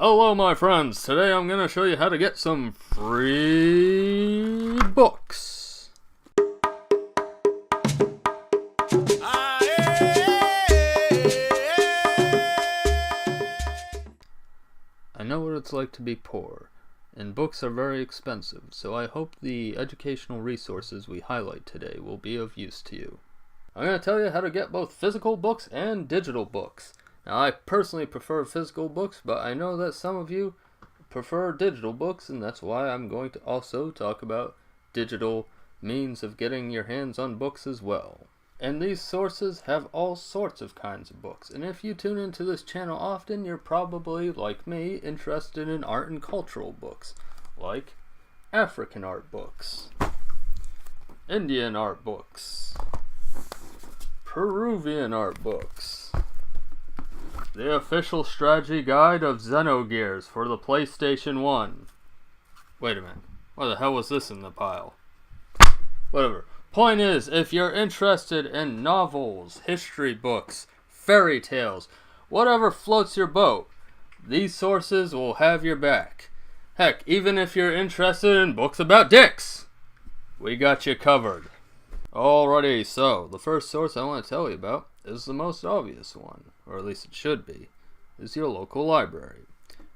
Hello my friends, today I'm going to show you how to get some free books. I know what it's like to be poor, and books are very expensive, so I hope the educational resources we highlight today will be of use to you. I'm going to tell you how to get both physical books and digital books. Now, I personally prefer physical books, but I know that some of you prefer digital books, and that's why I'm going to also talk about digital means of getting your hands on books as well. And these sources have all sorts of kinds of books, and if you tune into this channel often, you're probably, like me, interested in art and cultural books, like African art books, Indian art books, Peruvian art books, the official strategy guide of Xenogears for the PlayStation 1. Wait a minute. Why the hell was this in the pile? Whatever. Point is, if you're interested in novels, history books, fairy tales, whatever floats your boat, these sources will have your back. Heck, even if you're interested in books about dicks, we got you covered. Alrighty, so the first source I want to tell you about is the most obvious one, or at least it should be, is your local library.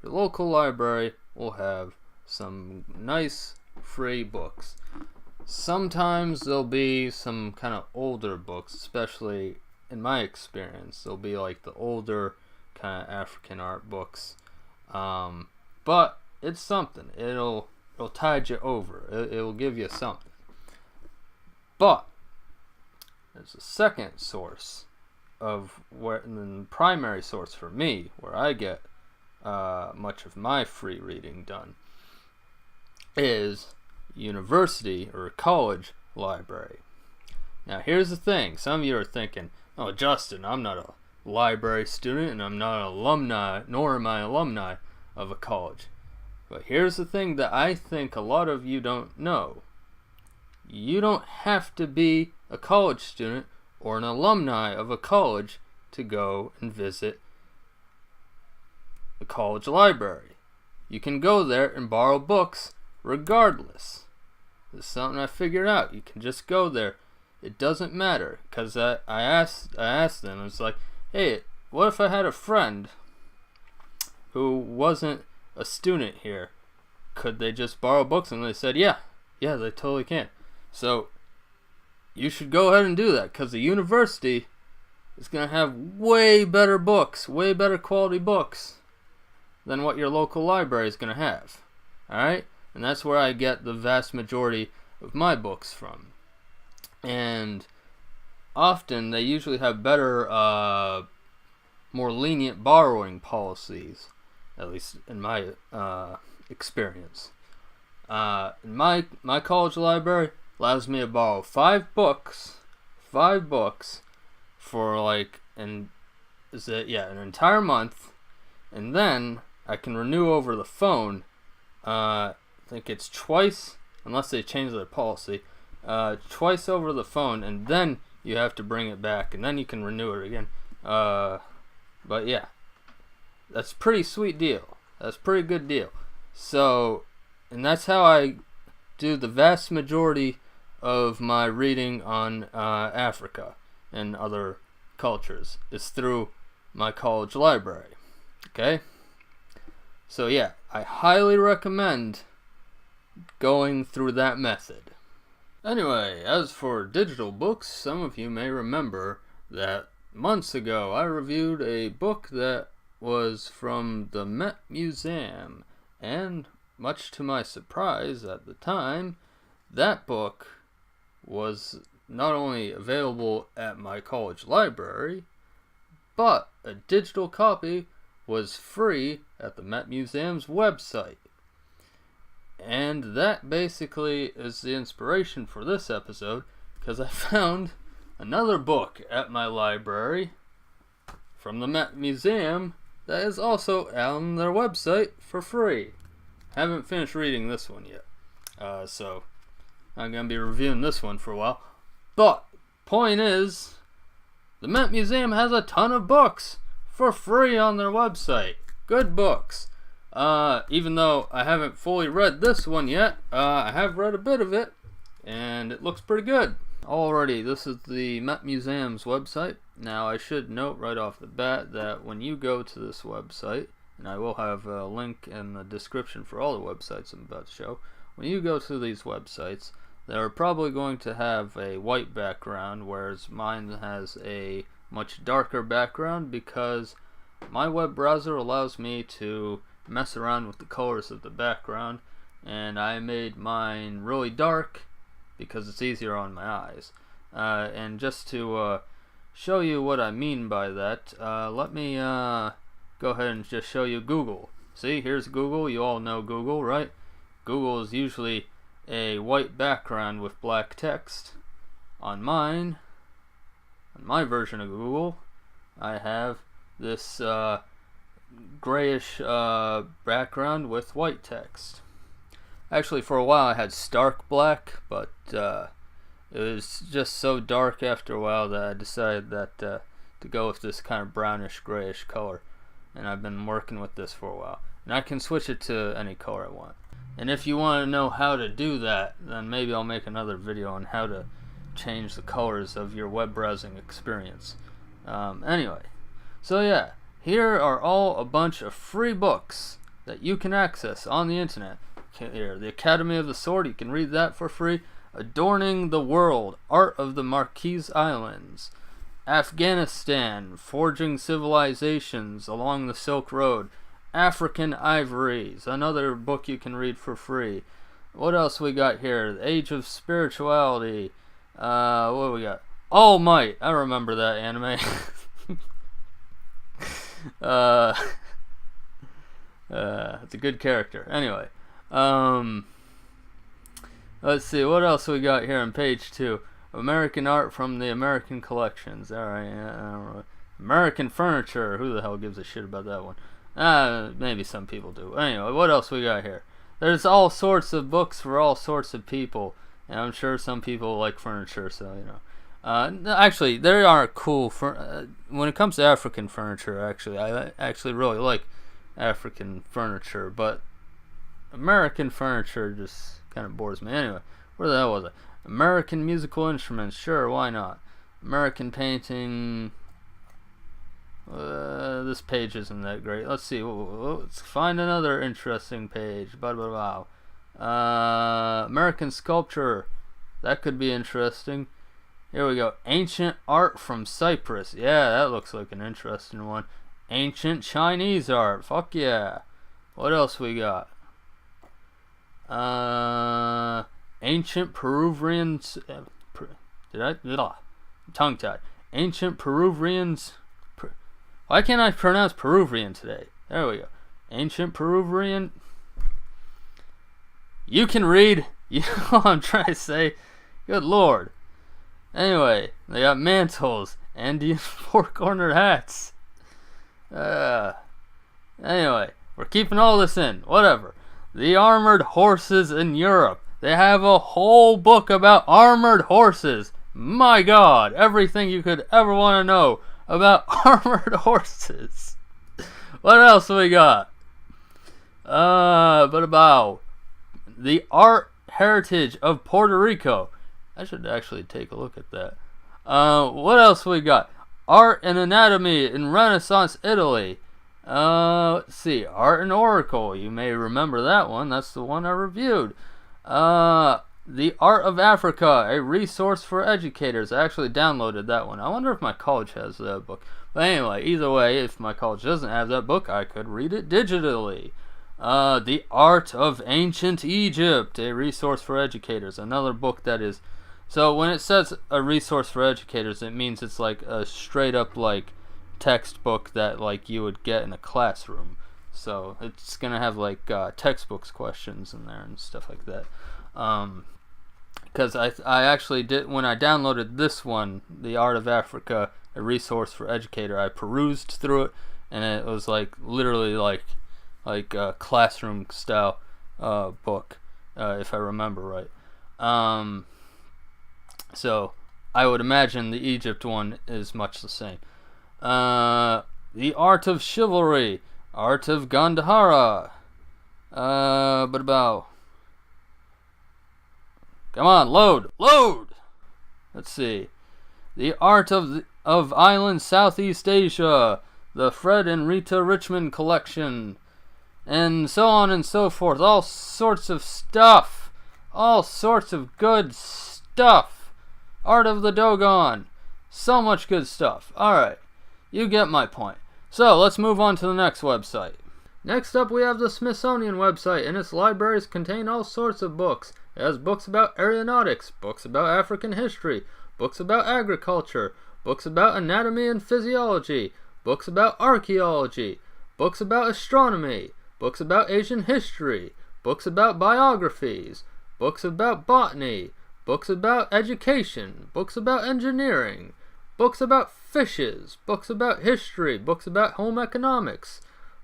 Your local library will have some nice free books. Sometimes there'll be some kind of older books, especially in my experience. They'll be like the older kind of African art books. But it's something. It'll tide you over. It'll give you something. But there's a second source of where, and the primary source for me, where I get much of my free reading done, is university or college library. Now here's the thing, some of you are thinking, oh Justin, I'm not a library student and I'm not an alumni, nor am I alumni of a college. But here's the thing that I think a lot of you don't know. You don't have to be a college student or an alumni of a college to go and visit the college library. You can go there and borrow books regardless. This is something I figured out. You can just go there. It doesn't matter, because I asked them, it's like, hey, what if I had a friend who wasn't a student here? Could they just borrow books? And they said, yeah, they totally can. So you should go ahead and do that, because the university is going to have way better books, way better quality books than what your local library is going to have. Alright? And that's where I get the vast majority of my books from. And often they usually have better, more lenient borrowing policies, at least in my experience. In my college library allows me to borrow 5 books for like an entire month, and then I can renew over the phone. I think it's twice, unless they change their policy, twice over the phone, and then you have to bring it back, and then you can renew it again. But yeah, that's a pretty sweet deal. That's a pretty good deal. So, and that's how I do the vast majority of my reading on Africa and other cultures, is through my college library. Okay? So yeah, I highly recommend going through that method. Anyway, as for digital books, some of you may remember that months ago I reviewed a book that was from the Met Museum, and much to my surprise at the time, that book was not only available at my college library, but a digital copy was free at the Met Museum's website. And that basically is the inspiration for this episode, because I found another book at my library from the Met Museum that is also on their website for free. Haven't finished reading this one yet, so I'm going to be reviewing this one for a while. But, point is, the Met Museum has a ton of books for free on their website. Good books. Even though I haven't fully read this one yet, I have read a bit of it, and it looks pretty good. Alrighty, this is the Met Museum's website. Now, I should note right off the bat that when you go to this website, and I will have a link in the description for all the websites I'm about to show, when you go to these websites, they're probably going to have a white background, whereas mine has a much darker background because my web browser allows me to mess around with the colors of the background, and I made mine really dark because it's easier on my eyes. And just to show you what I mean by that, let me go ahead and just show you Google. See, here's Google. You all know Google, right? Google is usually a white background with black text. On mine, on my version of Google, I have this grayish background with white text. Actually, for a while I had stark black, but it was just so dark after a while that I decided that to go with this kind of brownish grayish color, and I've been working with this for a while, and I can switch it to any color I want. And if you want to know how to do that, then maybe I'll make another video on how to change the colors of your web browsing experience. Anyway, so yeah, here are all a bunch of free books that you can access on the internet. Here, the Academy of the Sword, you can read that for free. Adorning the World, Art of the Marquise Islands. Afghanistan, Forging Civilizations Along the Silk Road. African Ivories, another book you can read for free. What else we got here? The Age of Spirituality. What do we got? All Might, I remember that anime. It's a good character. Anyway. Let's see, what else we got here on page 2? American art from the American collections. Alright, American furniture. Who the hell gives a shit about that one? Maybe some people do. Anyway, what else we got here? There's all sorts of books for all sorts of people, and I'm sure some people like furniture, so you know. Actually, there are cool when it comes to African furniture. Actually, I actually really like African furniture, but American furniture just kind of bores me. Anyway, where the hell was I? American musical instruments, sure, why not? American painting. This page isn't that great. Let's see. Let's find another interesting page. American sculpture. That could be interesting. Here we go. Ancient art from Cyprus. Yeah, that looks like an interesting one. Ancient Chinese art. Fuck yeah. What else we got? Ancient Peruvians. Tongue-tied. Ancient Peruvians. Why can't I pronounce Peruvian today? There we go. Ancient Peruvian. You can read. You know what I'm trying to say. Good lord. Anyway, they got mantles. Indian four-cornered hats. Anyway, we're keeping all this in. Whatever. The armored horses in Europe. They have a whole book about armored horses. My god. Everything you could ever want to know about armored horses. What else we got? But about the art heritage of Puerto Rico. I should actually take a look at that. What else we got? Art and anatomy in Renaissance Italy. Let's see. Art and Oracle. You may remember that one. That's the one I reviewed. The Art of Africa, a resource for educators. I actually downloaded that one. I wonder if my college has that book. But anyway, either way, if my college doesn't have that book, I could read it digitally. The Art of Ancient Egypt, a resource for educators. Another book that is... So when it says a resource for educators, it means it's like a straight up like textbook that like you would get in a classroom. So it's gonna have like textbooks questions in there and stuff like that. Because I actually did, when I downloaded this one, The Art of Africa, a resource for educator, I perused through it, and it was like literally like a classroom style book, if I remember right. So I would imagine the Egypt one is much the same. The Art of Chivalry, Art of Gandhara, But about. Come on, load! Let's see. The Art of Island Southeast Asia, the Fred and Rita Richmond Collection, and so on and so forth. All sorts of stuff. All sorts of good stuff. Art of the Dogon. So much good stuff. Alright, you get my point. So, let's move on to the next website. Next up, we have the Smithsonian website, and its libraries contain all sorts of books. It has books about aeronautics, books about African history, books about agriculture, books about anatomy and physiology, books about archaeology, books about astronomy, books about Asian history, books about biographies, books about botany, books about education, books about engineering, books about fishes, books about history, books about home economics,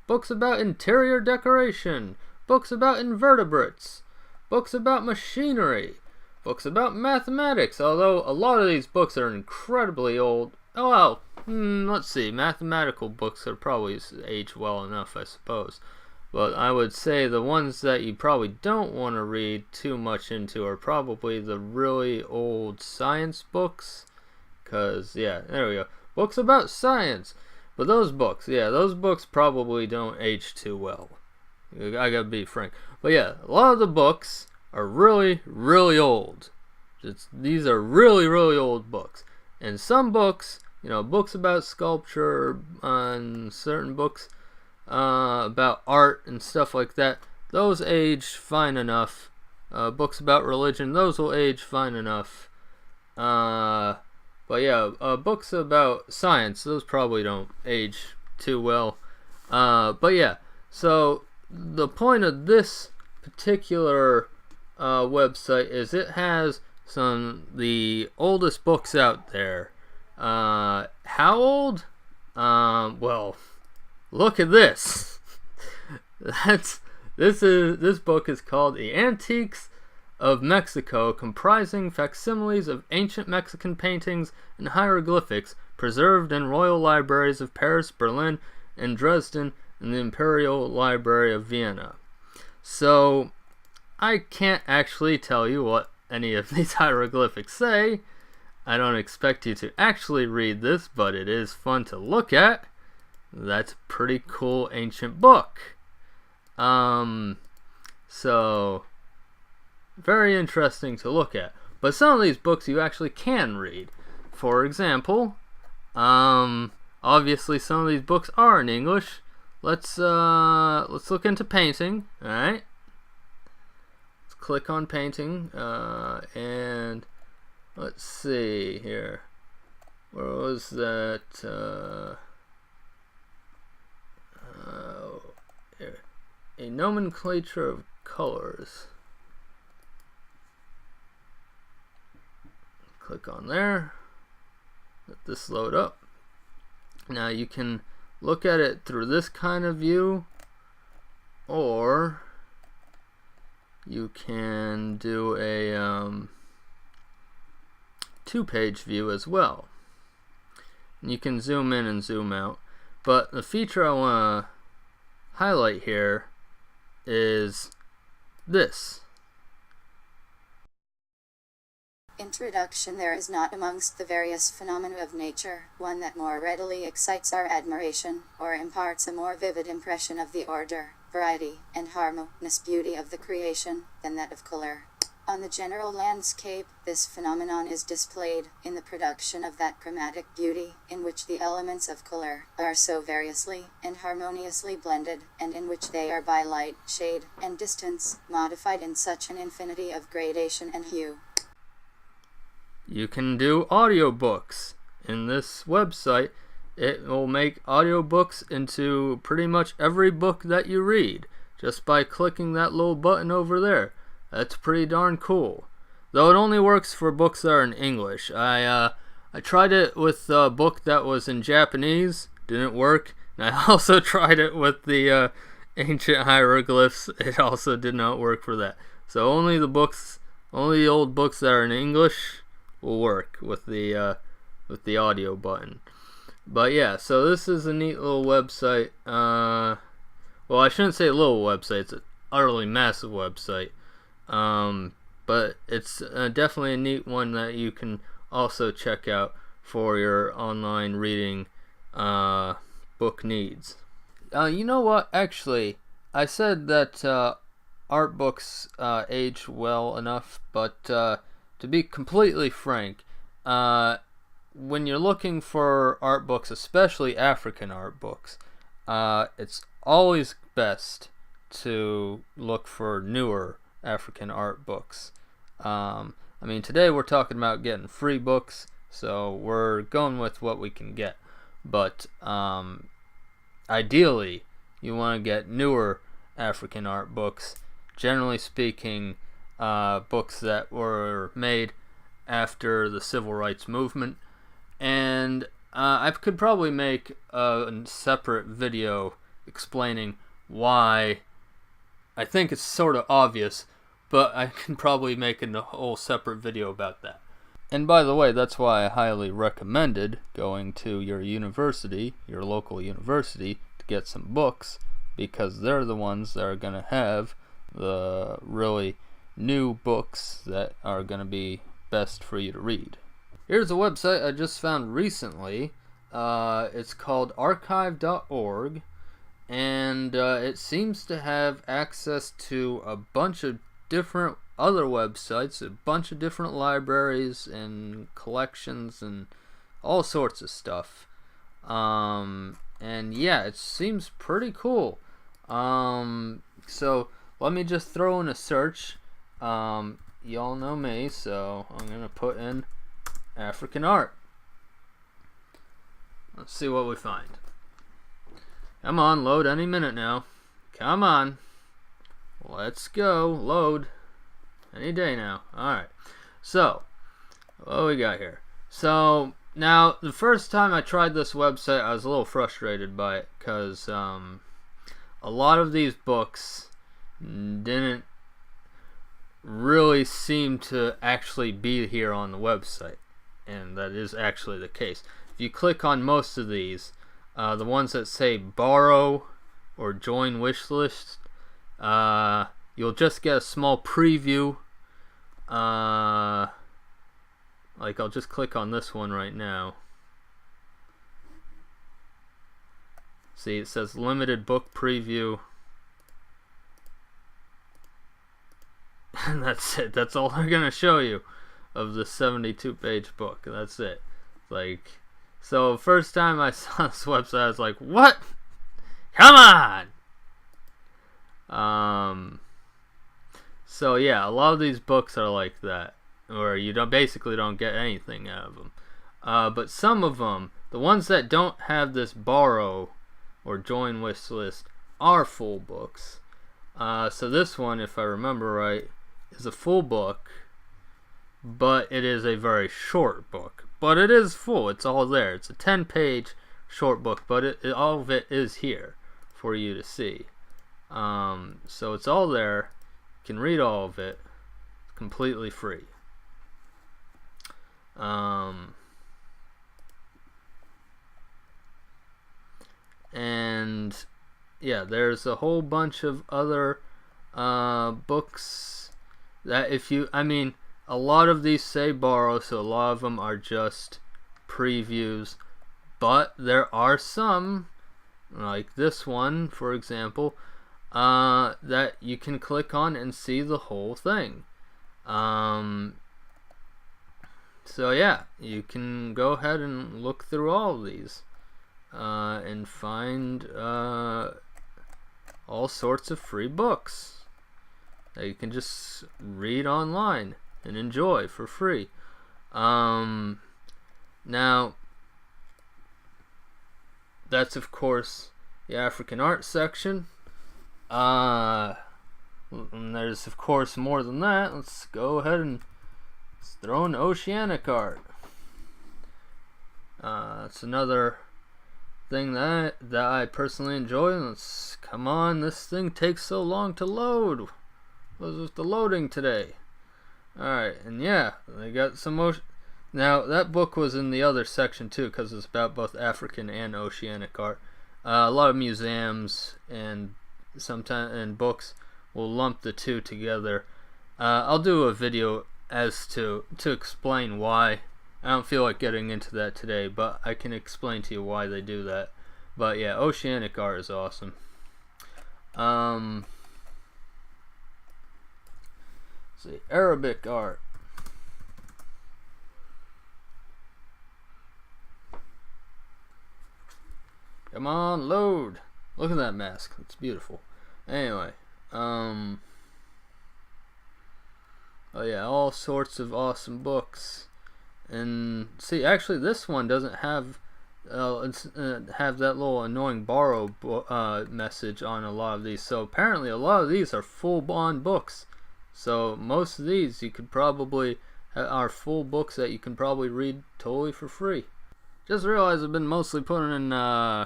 books about interior decoration, books about invertebrates, books about machinery, books about mathematics, although a lot of these books are incredibly old. Oh well, let's see, mathematical books are probably aged well enough, I suppose. But I would say the ones that you probably don't want to read too much into are probably the really old science books. Because, yeah, there we go. Books about science. But those books probably don't age too well. I gotta be frank. But yeah, a lot of the books are really, really old. These are really, really old books. And some books, books about sculpture and certain books about art and stuff like that, those age fine enough. Books about religion, those will age fine enough. But yeah, books about science, those probably don't age too well. But yeah, so the point of this particular website is it has the oldest books out there. How old? Well, look at this. This book is called The Antiques of Mexico, comprising facsimiles of ancient Mexican paintings and hieroglyphics preserved in royal libraries of Paris, Berlin, and Dresden, and the Imperial Library of Vienna. So, I can't actually tell you what any of these hieroglyphics say. I don't expect you to actually read this, but it is fun to look at. That's a pretty cool ancient book. So, very interesting to look at. But some of these books you actually can read. For example, obviously some of these books are in English. Let's look into painting. All right. Let's click on painting, and let's see here. Where was that? Here. A nomenclature of colors. Click on there. Let this load up. Now you can look at it through this kind of view, or you can do a two-page view as well. And you can zoom in and zoom out. But the feature I want to highlight here is this. Introduction. There is not amongst the various phenomena of nature one that more readily excites our admiration, or imparts a more vivid impression of the order, variety, and harmonious beauty of the creation, than that of color. On the general landscape, this phenomenon is displayed in the production of that chromatic beauty, in which the elements of color are so variously and harmoniously blended, and in which they are by light, shade, and distance, modified in such an infinity of gradation and hue. You can do audiobooks. In this website, it will make audiobooks into pretty much every book that you read, just by clicking that little button over there. That's pretty darn cool. Though it only works for books that are in English. I tried it with a book that was in Japanese. Didn't work. And I also tried it with the ancient hieroglyphs. It also did not work for that. So only the old books that are in English will work with the audio button. But yeah, so this is a neat little website. Well, I shouldn't say little website. It's utterly massive website. But it's definitely a neat one that you can also check out for your online reading book needs. You know what? Actually, I said that art books age well enough, but to be completely frank, when you're looking for art books, especially African art books, it's always best to look for newer African art books. I mean, today we're talking about getting free books, so we're going with what we can get. But ideally, you want to get newer African art books. Generally speaking, books that were made after the Civil Rights Movement. And I could probably make a separate video explaining why. I think it's sort of obvious, but I can probably make a whole separate video about that. And by the way, that's why I highly recommended going to your university, your local university, to get some books, because they're the ones that are going to have the really new books that are going to be best for you to read. Here's a website I just found recently. It's called archive.org, and it seems to have access to a bunch of different other websites, a bunch of different libraries and collections and all sorts of stuff. And yeah, it seems pretty cool. So let me just throw in a search. Y'all know me, so I'm gonna put in African art. Let's see what we find. Come on, load any minute now. Come on. Let's go. Load. Any day now. Alright. So, what we got here? So, now, the first time I tried this website, I was a little frustrated by it, because a lot of these books didn't really seem to actually be here on the website. And that is actually the case. If you click on most of these, the ones that say borrow or join wish list, you'll just get a small preview. Like, I'll just click on this one right now. See, it says limited book preview. And that's it. That's all they're gonna show you of the 72-page book. That's it. Like, so first time I saw this website, I was like, what? Come on! So yeah, a lot of these books are like that, where you basically don't get anything out of them. But some of them, the ones that don't have this borrow or join wish list, are full books. So this one, if I remember right, is a full book, but it is a very short book. But it is full. It's all there. It's a 10-page short book, but all of it is here for you to see. So it's all there. You can read all of it. It's completely free. And yeah, there's a whole bunch of other books that a lot of these say borrow, so a lot of them are just previews, but there are some, like this one for example, that you can click on and see the whole thing. So yeah, you can go ahead and look through all of these and find all sorts of free books that you can just read online and enjoy for free. Now, that's of course the African art section. And there's of course more than that. Let's go ahead and throw in oceanic art. It's another thing that I personally enjoy. Let's come on, this thing takes so long to load. What was with the loading today? Alright, and yeah, they got some now that book was in the other section too, because it's about both African and oceanic art. A lot of museums and books we'll lump the two together. I'll do a video as to explain why. I don't feel like getting into that today, but I can explain to you why they do that. But yeah, oceanic art is awesome. See, Arabic art. Come on, load. Look at that mask. It's beautiful. Anyway, oh yeah, all sorts of awesome books. And see, actually, this one doesn't have have that little annoying borrow message on a lot of these. So apparently, a lot of these are full-on books. So most of these you could probably are full books that you can probably read totally for free. Just realized I've been mostly putting in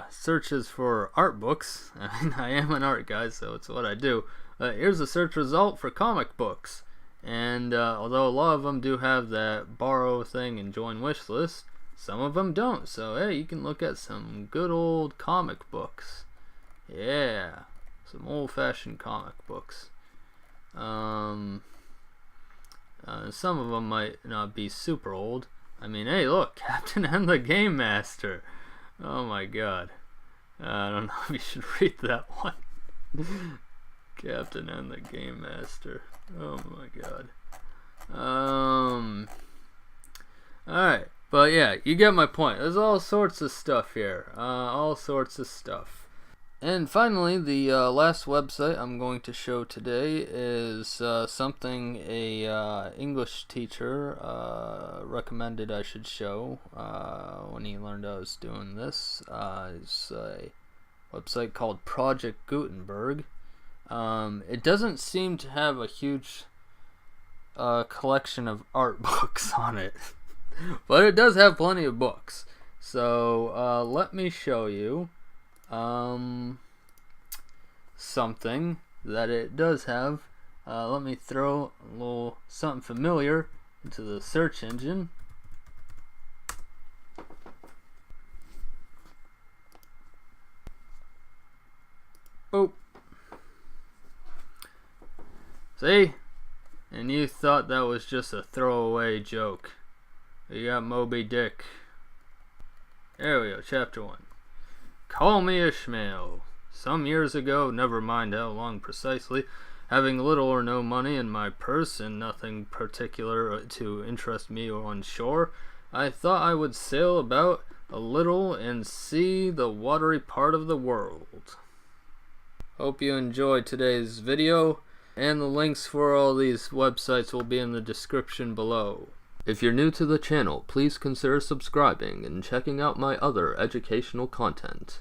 searches for art books. I mean, I am an art guy, so it's what I do. Here's a search result for comic books. And although a lot of them do have that borrow thing and join wish list, some of them don't. So hey, you can look at some good old comic books. Yeah, some old-fashioned comic books. Some of them might not be super old. I mean, hey, look, Captain and the Game Master. Oh my god. I don't know if you should read that one. Captain and the Game Master. Oh my god. Alright, but yeah, you get my point. There's all sorts of stuff here. All sorts of stuff. And finally, the last website I'm going to show today is something a English teacher recommended I should show when he learned I was doing this. It's a website called Project Gutenberg. It doesn't seem to have a huge collection of art books on it, but it does have plenty of books. So let me show you something that it does have. Let me throw a little something familiar into the search engine. Boop. See? And you thought that was just a throwaway joke. You got Moby Dick. There we go, chapter 1. Call me Ishmael. Some years ago, never mind how long precisely, having little or no money in my purse and nothing particular to interest me on shore, I thought I would sail about a little and see the watery part of the world. Hope you enjoyed today's video, and the links for all these websites will be in the description below. If you're new to the channel, please consider subscribing and checking out my other educational content.